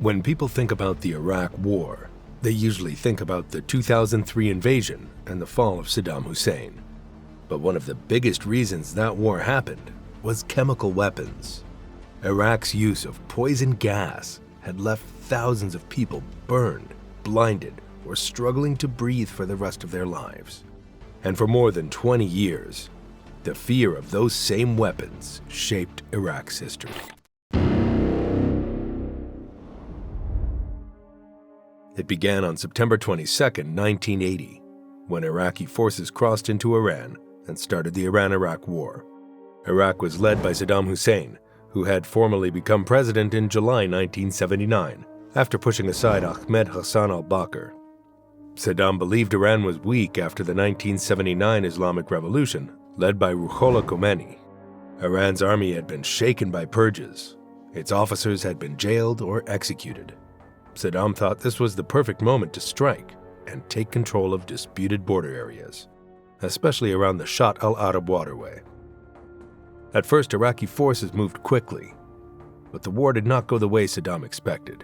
When people think about the Iraq War, they usually think about the 2003 invasion and the fall of Saddam Hussein. But one of the biggest reasons that war happened was chemical weapons. Iraq's use of poison gas had left thousands of people burned, blinded, or struggling to breathe for the rest of their lives. And for more than 20 years, the fear of those same weapons shaped Iraq's history. It began on September 22, 1980, when Iraqi forces crossed into Iran and started the Iran-Iraq War. Iraq was led by Saddam Hussein, who had formally become president in July 1979, after pushing aside Ahmed Hassan al-Bakr. Saddam believed Iran was weak after the 1979 Islamic Revolution, led by Ruhollah Khomeini. Iran's army had been shaken by purges. Its officers had been jailed or executed. Saddam thought this was the perfect moment to strike and take control of disputed border areas, especially around the Shatt al-Arab waterway. At first, Iraqi forces moved quickly, but the war did not go the way Saddam expected.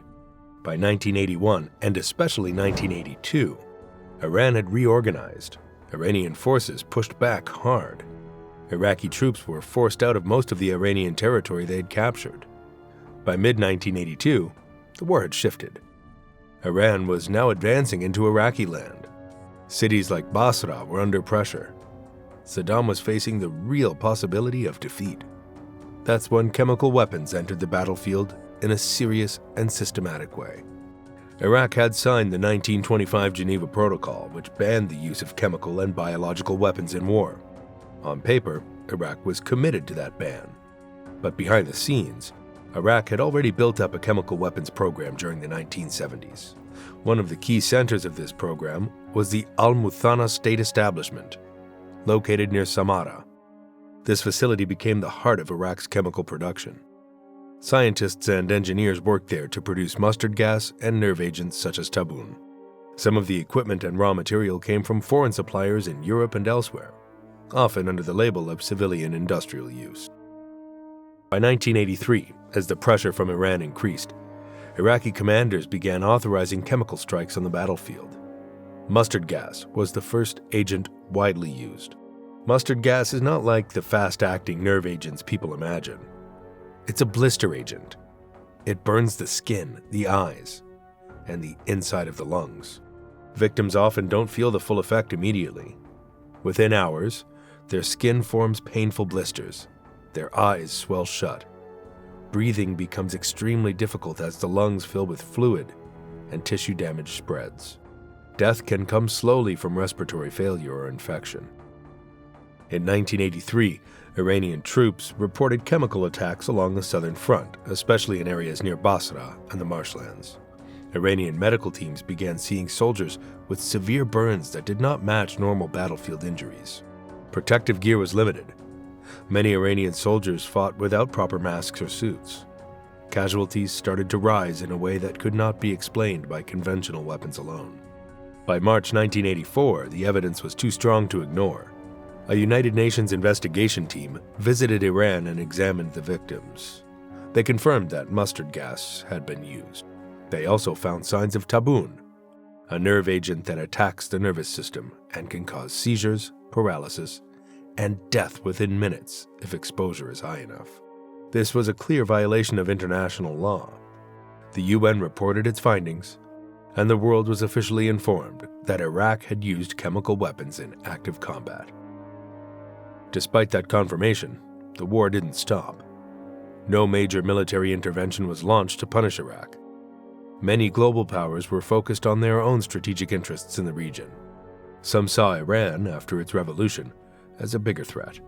By 1981, and especially 1982, Iran had reorganized. Iranian forces pushed back hard. Iraqi troops were forced out of most of the Iranian territory they had captured. By mid-1982, the war had shifted. Iran was now advancing into Iraqi land. Cities like Basra were under pressure. Saddam was facing the real possibility of defeat. That's when chemical weapons entered the battlefield in a serious and systematic way. Iraq had signed the 1925 Geneva Protocol, which banned the use of chemical and biological weapons in war. On paper, Iraq was committed to that ban. But behind the scenes, Iraq had already built up a chemical weapons program during the 1970s. One of the key centers of this program was the Al-Muthanna State Establishment, located near Samarra. This facility became the heart of Iraq's chemical production. Scientists and engineers worked there to produce mustard gas and nerve agents such as taboon. Some of the equipment and raw material came from foreign suppliers in Europe and elsewhere, often under the label of civilian industrial use. By 1983, as the pressure from Iran increased, Iraqi commanders began authorizing chemical strikes on the battlefield. Mustard gas was the first agent widely used. Mustard gas is not like the fast-acting nerve agents people imagine. It's a blister agent. It burns the skin, the eyes, and the inside of the lungs. Victims often don't feel the full effect immediately. Within hours, their skin forms painful blisters. Their eyes swell shut. Breathing becomes extremely difficult as the lungs fill with fluid and tissue damage spreads. Death can come slowly from respiratory failure or infection. In 1983, Iranian troops reported chemical attacks along the southern front, especially in areas near Basra and the marshlands. Iranian medical teams began seeing soldiers with severe burns that did not match normal battlefield injuries. Protective gear was limited. Many Iranian soldiers fought without proper masks or suits. Casualties started to rise in a way that could not be explained by conventional weapons alone. By March 1984, the evidence was too strong to ignore. A United Nations investigation team visited Iran and examined the victims. They confirmed that mustard gas had been used. They also found signs of taboon, a nerve agent that attacks the nervous system and can cause seizures, paralysis, and death within minutes if exposure is high enough. This was a clear violation of international law. The UN reported its findings, and the world was officially informed that Iraq had used chemical weapons in active combat. Despite that confirmation, the war didn't stop. No major military intervention was launched to punish Iraq. Many global powers were focused on their own strategic interests in the region. Some saw Iran, after its revolution, as a bigger threat.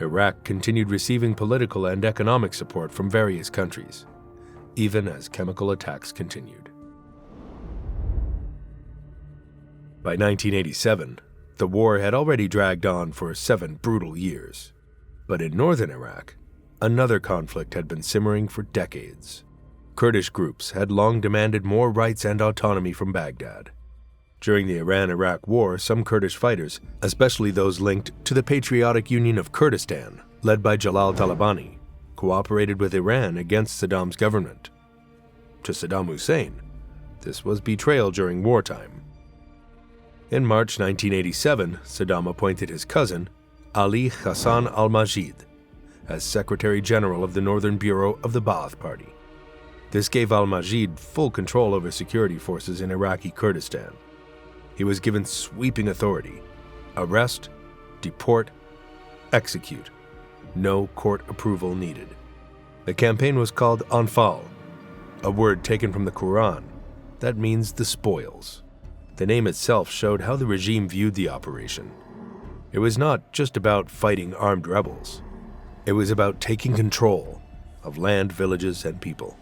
Iraq continued receiving political and economic support from various countries, even as chemical attacks continued. By 1987, the war had already dragged on for 7 brutal years. But in northern Iraq, another conflict had been simmering for decades. Kurdish groups had long demanded more rights and autonomy from Baghdad. During the Iran-Iraq War, some Kurdish fighters, especially those linked to the Patriotic Union of Kurdistan, led by Jalal Talabani, cooperated with Iran against Saddam's government. To Saddam Hussein, this was betrayal during wartime. In March 1987, Saddam appointed his cousin, Ali Hassan al-Majid, as Secretary General of the Northern Bureau of the Ba'ath Party. This gave al-Majid full control over security forces in Iraqi Kurdistan. He was given sweeping authority: arrest, deport, execute. No court approval needed. The campaign was called Anfal, a word taken from the Quran that means the spoils. The name itself showed how the regime viewed the operation. It was not just about fighting armed rebels. It was about taking control of land, villages, and people.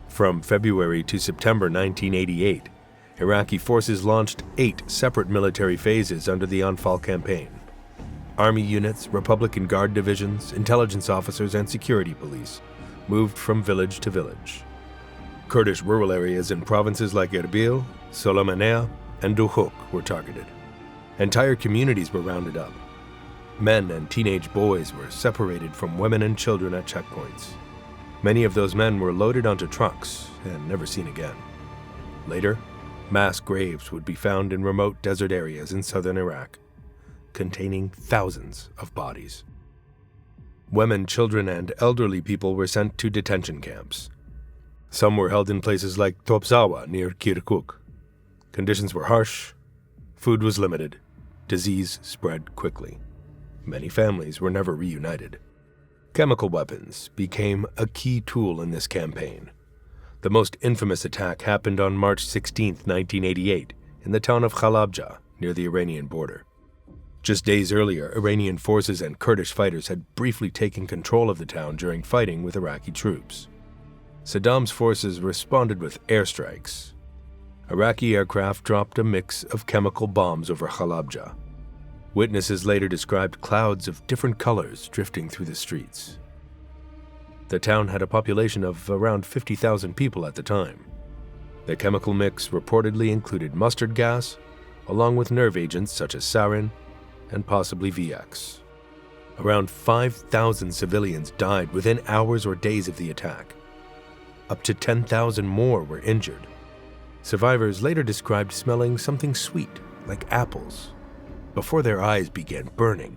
From February to September 1988, Iraqi forces launched 8 separate military phases under the Anfal campaign. Army units, Republican Guard divisions, intelligence officers, and security police moved from village to village. Kurdish rural areas in provinces like Erbil, Sulaymaniyah, and Duhok were targeted. Entire communities were rounded up. Men and teenage boys were separated from women and children at checkpoints. Many of those men were loaded onto trucks and never seen again. Later, mass graves would be found in remote desert areas in southern Iraq, containing thousands of bodies. Women, children, and elderly people were sent to detention camps. Some were held in places like Topzawa near Kirkuk. Conditions were harsh, food was limited, disease spread quickly. Many families were never reunited. Chemical weapons became a key tool in this campaign. The most infamous attack happened on March 16, 1988, in the town of Halabja, near the Iranian border. Just days earlier, Iranian forces and Kurdish fighters had briefly taken control of the town during fighting with Iraqi troops. Saddam's forces responded with airstrikes. Iraqi aircraft dropped a mix of chemical bombs over Halabja. Witnesses later described clouds of different colors drifting through the streets. The town had a population of around 50,000 people at the time. The chemical mix reportedly included mustard gas, along with nerve agents such as sarin and possibly VX. Around 5,000 civilians died within hours or days of the attack. Up to 10,000 more were injured. Survivors later described smelling something sweet, like apples, before their eyes began burning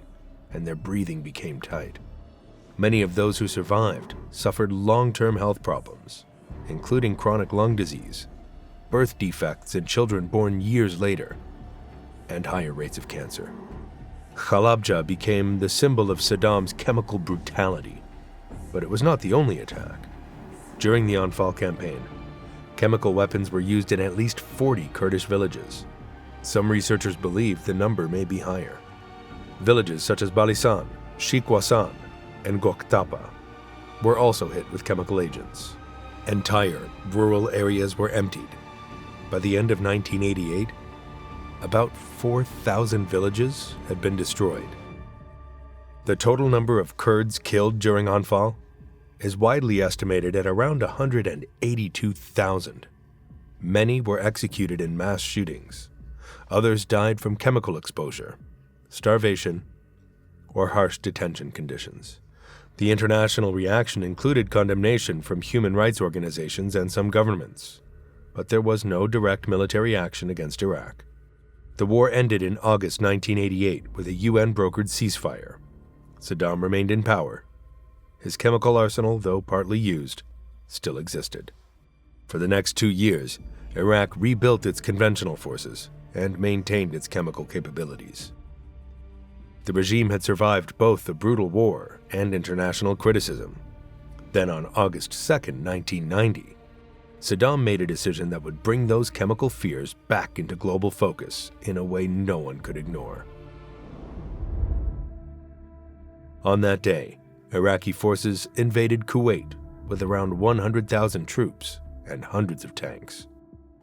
and their breathing became tight. Many of those who survived suffered long-term health problems, including chronic lung disease, birth defects in children born years later, and higher rates of cancer. Halabja became the symbol of Saddam's chemical brutality, but it was not the only attack. During the Anfal campaign, chemical weapons were used in at least 40 Kurdish villages. Some researchers believe the number may be higher. Villages such as Balisan, Shikwasan, and Goktapa were also hit with chemical agents. Entire rural areas were emptied. By the end of 1988, about 4,000 villages had been destroyed. The total number of Kurds killed during Anfal is widely estimated at around 182,000. Many were executed in mass shootings. Others died from chemical exposure, starvation, or harsh detention conditions. The international reaction included condemnation from human rights organizations and some governments, but there was no direct military action against Iraq. The war ended in August 1988 with a UN-brokered ceasefire. Saddam remained in power. His chemical arsenal, though partly used, still existed. For the next 2 years, Iraq rebuilt its conventional forces and maintained its chemical capabilities. The regime had survived both the brutal war and international criticism. Then on August 2, 1990, Saddam made a decision that would bring those chemical fears back into global focus in a way no one could ignore. On that day, Iraqi forces invaded Kuwait with around 100,000 troops and hundreds of tanks.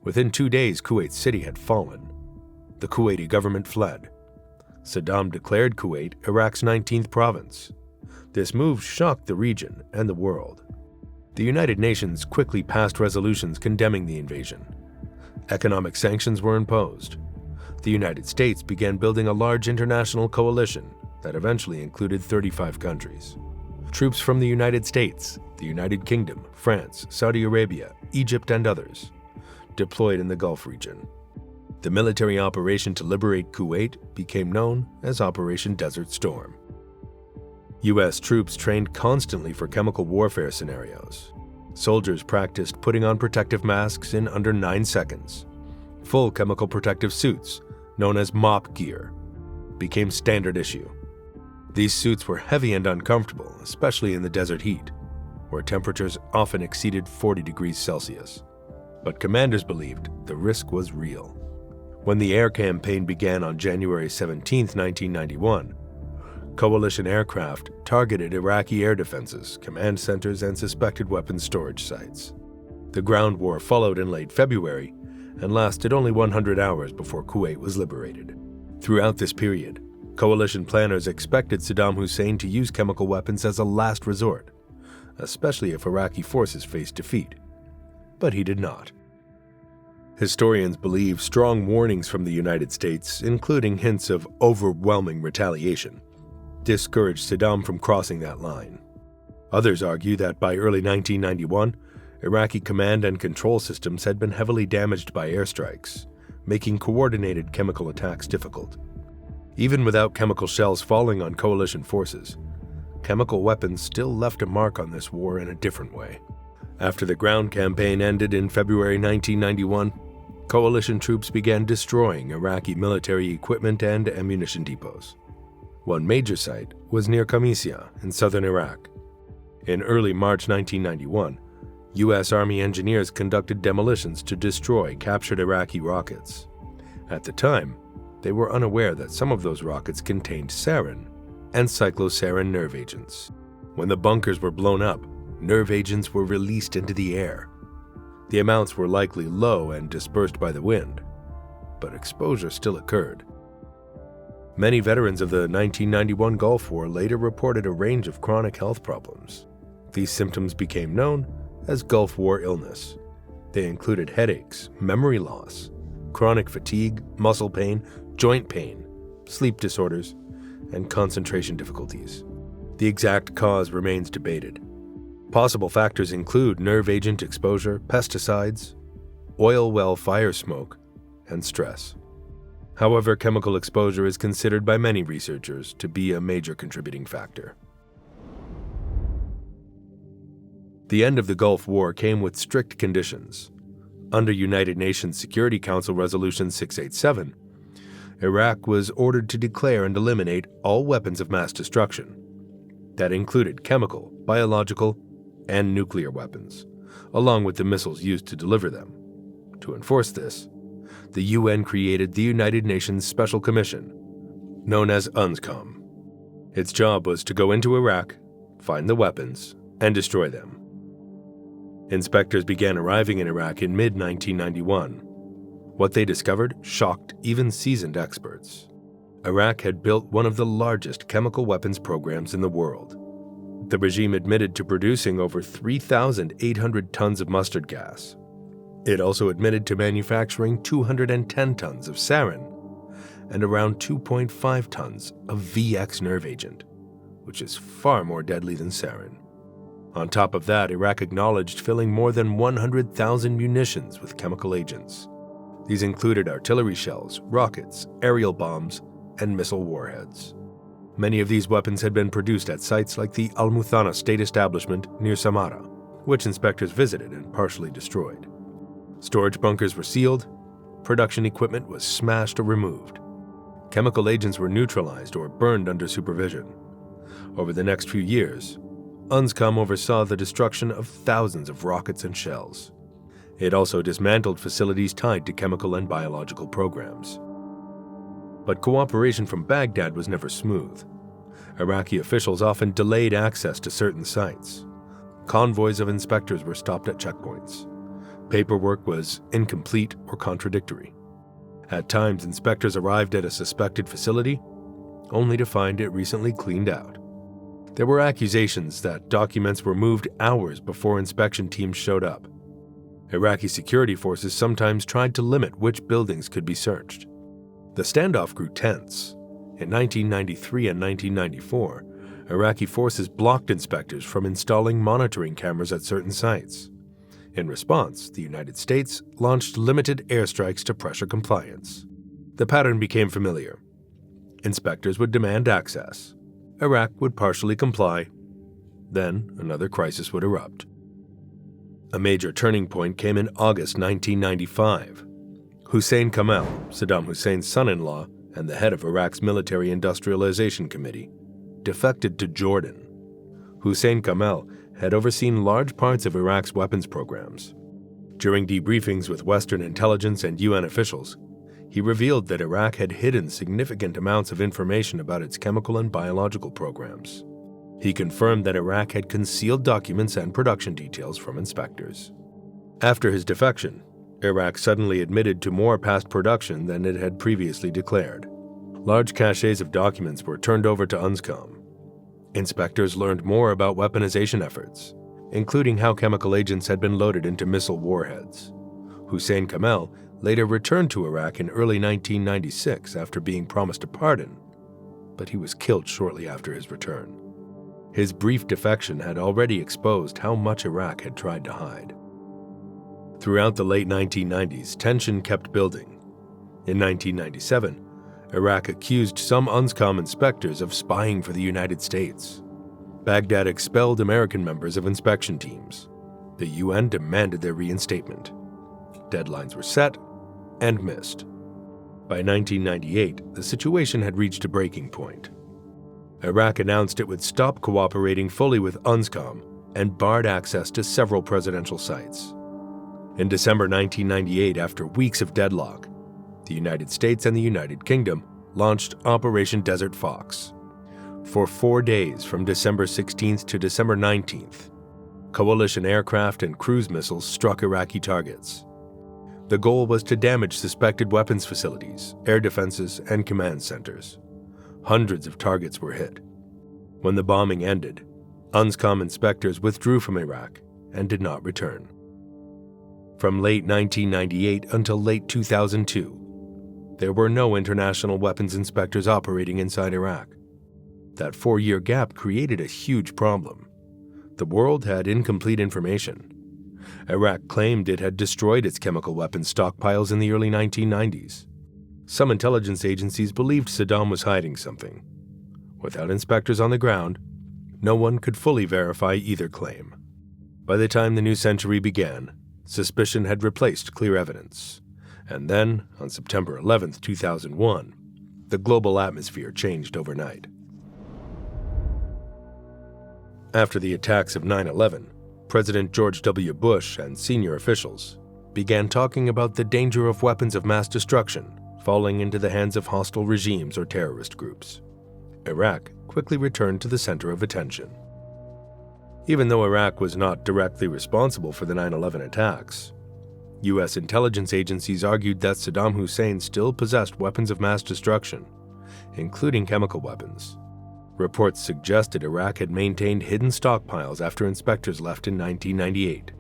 Within 2 days, Kuwait City had fallen. The Kuwaiti government fled. Saddam declared Kuwait Iraq's 19th province. This move shocked the region and the world. The United Nations quickly passed resolutions condemning the invasion. Economic sanctions were imposed. The United States began building a large international coalition that eventually included 35 countries. Troops from the United States, the United Kingdom, France, Saudi Arabia, Egypt, and others, deployed in the Gulf region. The military operation to liberate Kuwait became known as Operation Desert Storm. U.S. troops trained constantly for chemical warfare scenarios. Soldiers practiced putting on protective masks in under 9 seconds. Full chemical protective suits, known as MOP gear, became standard issue. These suits were heavy and uncomfortable, especially in the desert heat, where temperatures often exceeded 40 degrees Celsius. But commanders believed the risk was real. When the air campaign began on January 17, 1991, coalition aircraft targeted Iraqi air defenses, command centers, and suspected weapons storage sites. The ground war followed in late February and lasted only 100 hours before Kuwait was liberated. Throughout this period, coalition planners expected Saddam Hussein to use chemical weapons as a last resort, especially if Iraqi forces faced defeat. But he did not. Historians believe strong warnings from the United States, including hints of overwhelming retaliation, discouraged Saddam from crossing that line. Others argue that by early 1991, Iraqi command and control systems had been heavily damaged by airstrikes, making coordinated chemical attacks difficult. Even without chemical shells falling on coalition forces, chemical weapons still left a mark on this war in a different way. After the ground campaign ended in February 1991, coalition troops began destroying Iraqi military equipment and ammunition depots. One major site was near Qamishli in southern Iraq. In early March 1991, U.S. Army engineers conducted demolitions to destroy captured Iraqi rockets. At the time, they were unaware that some of those rockets contained sarin and cyclosarin nerve agents. When the bunkers were blown up, nerve agents were released into the air. The amounts were likely low and dispersed by the wind, but exposure still occurred. Many veterans of the 1991 Gulf War later reported a range of chronic health problems. These symptoms became known as Gulf War illness. They included headaches, memory loss, chronic fatigue, muscle pain, joint pain, sleep disorders, and concentration difficulties. The exact cause remains debated. Possible factors include nerve agent exposure, pesticides, oil well fire smoke, and stress. However, chemical exposure is considered by many researchers to be a major contributing factor. The end of the Gulf War came with strict conditions. Under United Nations Security Council Resolution 687, Iraq was ordered to declare and eliminate all weapons of mass destruction. That included chemical, biological, and nuclear weapons, along with the missiles used to deliver them. To enforce this, the UN created the United Nations Special Commission, known as UNSCOM. Its job was to go into Iraq, find the weapons, and destroy them. Inspectors began arriving in Iraq in mid-1991. What they discovered shocked even seasoned experts. Iraq had built one of the largest chemical weapons programs in the world. The regime admitted to producing over 3,800 tons of mustard gas. It also admitted to manufacturing 210 tons of sarin and around 2.5 tons of VX nerve agent, which is far more deadly than sarin. On top of that, Iraq acknowledged filling more than 100,000 munitions with chemical agents. These included artillery shells, rockets, aerial bombs, and missile warheads. Many of these weapons had been produced at sites like the Al-Muthanna State Establishment near Samarra, which inspectors visited and partially destroyed. Storage bunkers were sealed, production equipment was smashed or removed. Chemical agents were neutralized or burned under supervision. Over the next few years, UNSCOM oversaw the destruction of thousands of rockets and shells. It also dismantled facilities tied to chemical and biological programs. But cooperation from Baghdad was never smooth. Iraqi officials often delayed access to certain sites. Convoys of inspectors were stopped at checkpoints. Paperwork was incomplete or contradictory. At times, inspectors arrived at a suspected facility, only to find it recently cleaned out. There were accusations that documents were moved hours before inspection teams showed up. Iraqi security forces sometimes tried to limit which buildings could be searched. The standoff grew tense. In 1993 and 1994, Iraqi forces blocked inspectors from installing monitoring cameras at certain sites. In response, the United States launched limited airstrikes to pressure compliance. The pattern became familiar. Inspectors would demand access. Iraq would partially comply. Then another crisis would erupt. A major turning point came in August 1995. Hussein Kamal, Saddam Hussein's son-in-law and the head of Iraq's Military Industrialization Committee, defected to Jordan. Hussein Kamal had overseen large parts of Iraq's weapons programs. During debriefings with Western intelligence and UN officials, he revealed that Iraq had hidden significant amounts of information about its chemical and biological programs. He confirmed that Iraq had concealed documents and production details from inspectors. After his defection, Iraq suddenly admitted to more past production than it had previously declared. Large caches of documents were turned over to UNSCOM. Inspectors learned more about weaponization efforts, including how chemical agents had been loaded into missile warheads. Hussein Kamal later returned to Iraq in early 1996 after being promised a pardon, but he was killed shortly after his return. His brief defection had already exposed how much Iraq had tried to hide. Throughout the late 1990s, tension kept building. In 1997, Iraq accused some UNSCOM inspectors of spying for the United States. Baghdad expelled American members of inspection teams. The UN demanded their reinstatement. Deadlines were set and missed. By 1998, the situation had reached a breaking point. Iraq announced it would stop cooperating fully with UNSCOM and barred access to several presidential sites. In December 1998, after weeks of deadlock, the United States and the United Kingdom launched Operation Desert Fox. For 4 days, from December 16th to December 19th, coalition aircraft and cruise missiles struck Iraqi targets. The goal was to damage suspected weapons facilities, air defenses, and command centers. Hundreds of targets were hit. When the bombing ended, UNSCOM inspectors withdrew from Iraq and did not return. From late 1998 until late 2002, there were no international weapons inspectors operating inside Iraq. That 4-year gap created a huge problem. The world had incomplete information. Iraq claimed it had destroyed its chemical weapons stockpiles in the early 1990s. Some intelligence agencies believed Saddam was hiding something. Without inspectors on the ground, no one could fully verify either claim. By the time the new century began, suspicion had replaced clear evidence. And then, on September 11, 2001, the global atmosphere changed overnight. After the attacks of 9/11, President George W. Bush and senior officials began talking about the danger of weapons of mass destruction falling into the hands of hostile regimes or terrorist groups. Iraq quickly returned to the center of attention. Even though Iraq was not directly responsible for the 9/11 attacks, U.S. intelligence agencies argued that Saddam Hussein still possessed weapons of mass destruction, including chemical weapons. Reports suggested Iraq had maintained hidden stockpiles after inspectors left in 1998.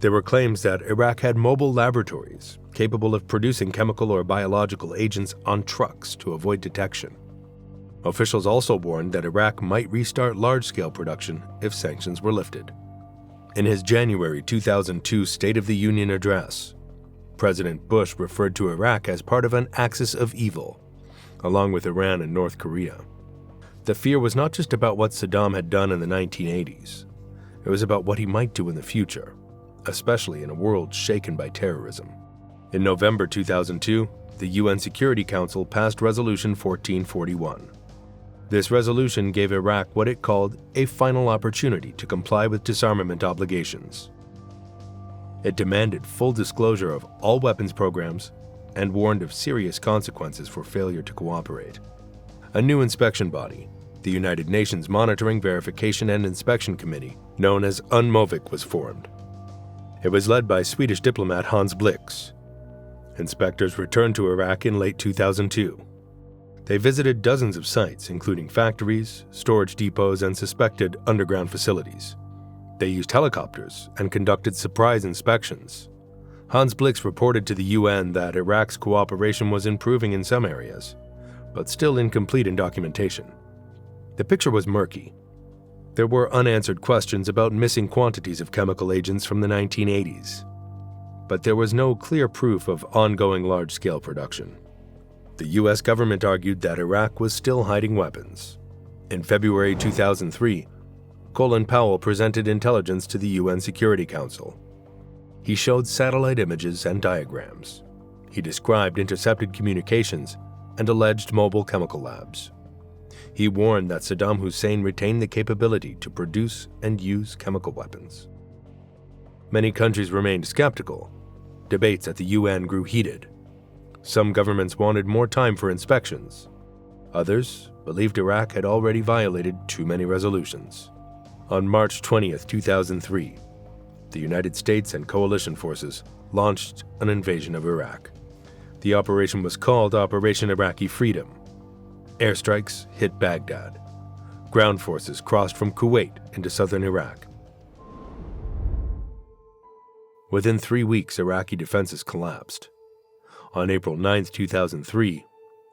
There were claims that Iraq had mobile laboratories capable of producing chemical or biological agents on trucks to avoid detection. Officials also warned that Iraq might restart large-scale production if sanctions were lifted. In his January 2002 State of the Union address, President Bush referred to Iraq as part of an axis of evil, along with Iran and North Korea. The fear was not just about what Saddam had done in the 1980s. It was about what he might do in the future, especially in a world shaken by terrorism. In November 2002, the UN Security Council passed Resolution 1441. This resolution gave Iraq what it called a final opportunity to comply with disarmament obligations. It demanded full disclosure of all weapons programs and warned of serious consequences for failure to cooperate. A new inspection body, the United Nations Monitoring, Verification and Inspection Committee, known as UNMOVIC, was formed. It was led by Swedish diplomat Hans Blix. Inspectors returned to Iraq in late 2002. They visited dozens of sites, including factories, storage depots, and suspected underground facilities. They used helicopters and conducted surprise inspections. Hans Blix reported to the UN that Iraq's cooperation was improving in some areas, but still incomplete in documentation. The picture was murky. There were unanswered questions about missing quantities of chemical agents from the 1980s, but there was no clear proof of ongoing large-scale production. The U.S. government argued that Iraq was still hiding weapons. In February 2003, Colin Powell presented intelligence to the UN Security Council. He showed satellite images and diagrams. He described intercepted communications and alleged mobile chemical labs. He warned that Saddam Hussein retained the capability to produce and use chemical weapons. Many countries remained skeptical. Debates at the UN grew heated. Some governments wanted more time for inspections. Others believed Iraq had already violated too many resolutions. On March 20, 2003, the United States and coalition forces launched an invasion of Iraq. The operation was called Operation Iraqi Freedom. Airstrikes hit Baghdad. Ground forces crossed from Kuwait into southern Iraq. Within 3 weeks, Iraqi defenses collapsed. On April 9, 2003,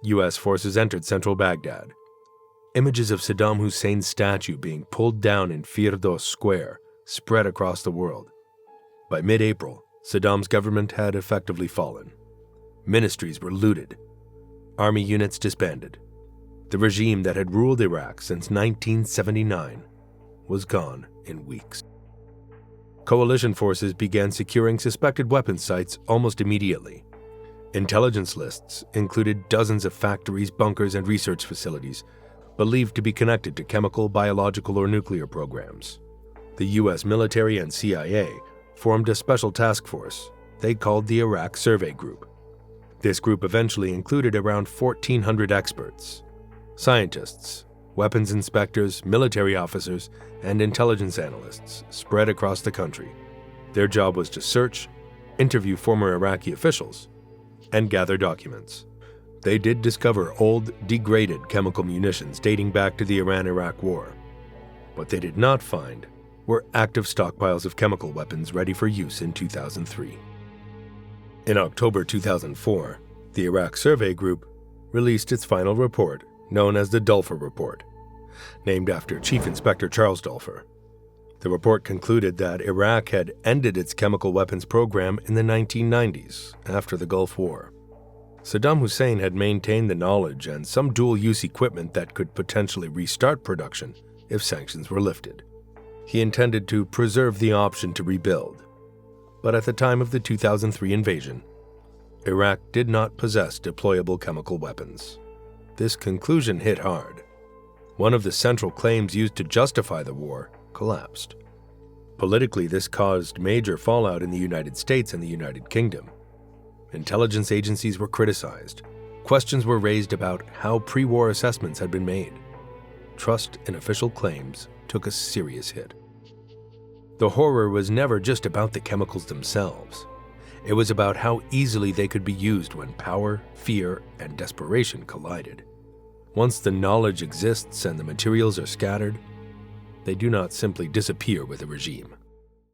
U.S. forces entered central Baghdad. Images of Saddam Hussein's statue being pulled down in Firdos Square spread across the world. By mid-April, Saddam's government had effectively fallen. Ministries were looted. Army units disbanded. The regime that had ruled Iraq since 1979 was gone in weeks. Coalition forces began securing suspected weapons sites almost immediately. Intelligence lists included dozens of factories, bunkers, and research facilities believed to be connected to chemical, biological, or nuclear programs. The U.S. military and CIA formed a special task force they called the Iraq Survey Group. This group eventually included around 1,400 experts, scientists, weapons inspectors, military officers, and intelligence analysts spread across the country. Their job was to search, interview former Iraqi officials, and gather documents. They did discover old, degraded chemical munitions dating back to the Iran-Iraq War. What they did not find were active stockpiles of chemical weapons ready for use in 2003. In October 2004, the Iraq Survey Group released its final report, known as the Dulfer Report, named after Chief Inspector Charles Dulfer. The report concluded that Iraq had ended its chemical weapons program in the 1990s, after the Gulf War. Saddam Hussein had maintained the knowledge and some dual-use equipment that could potentially restart production if sanctions were lifted. He intended to preserve the option to rebuild. But at the time of the 2003 invasion, Iraq did not possess deployable chemical weapons. This conclusion hit hard. One of the central claims used to justify the war collapsed. Politically, this caused major fallout in the United States and the United Kingdom. Intelligence agencies were criticized. Questions were raised about how pre-war assessments had been made. Trust in official claims took a serious hit. The horror was never just about the chemicals themselves. It was about how easily they could be used when power, fear, and desperation collided. Once the knowledge exists and the materials are scattered, they do not simply disappear with a regime.